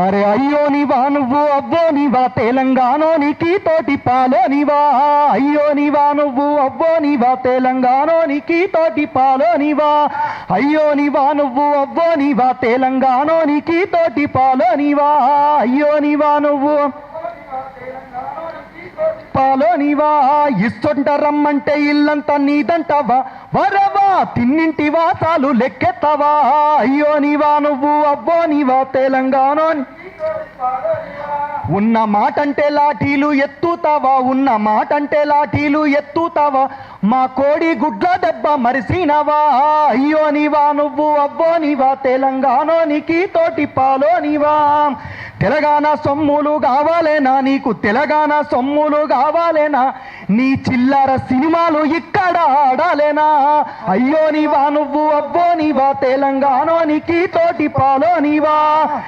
అరే అయ్యో నీవా నువ్వు అవ్వో నీవా తెలంగాణోనికి తోటి పాలోనివా. అయ్యో నీవా నువ్వు అవ్వో నీవా తెలంగాణోనికి తోటి పాలోనివా. అయ్యో నీవా నువ్వు అవ్వో నీవా తెలంగాణోనికి తోటి పాలోనివా. అయ్యో నీవా నువ్వు పాలోనివా. ఇస్తుంట రమ్మంటే ఇల్లంతా నీదంటవా వరవా తిన్నింటి వాసాలు లెక్కెత్తవా. అయ్యో నీవా నువ్వు అవ్వో నీవా తెలంగాణోని ఉన్న మాటంటే లాఠీలు ఎత్తుతావా. ఉన్న మాటంటే లాఠీలు ఎత్తుతావా. మా కోడి గుడ్ల దెబ్బ మరిసినవా. అయ్యో నీవా నువ్వు అవ్వో నీవా తెలంగాణోనికి తోటి పాలోనివా. తెలంగాణ సొమ్ములు కావాలేనా నీకు, తెలంగాణ సొమ్ములు కావాలేనా, నీ చిల్లర సినిమాలు ఇక్కడ ఆడాలేనా. అయ్యో నీవా నువ్వు అవ్వో నీవా తెలంగాణోనికి తోటి పాలోనివా.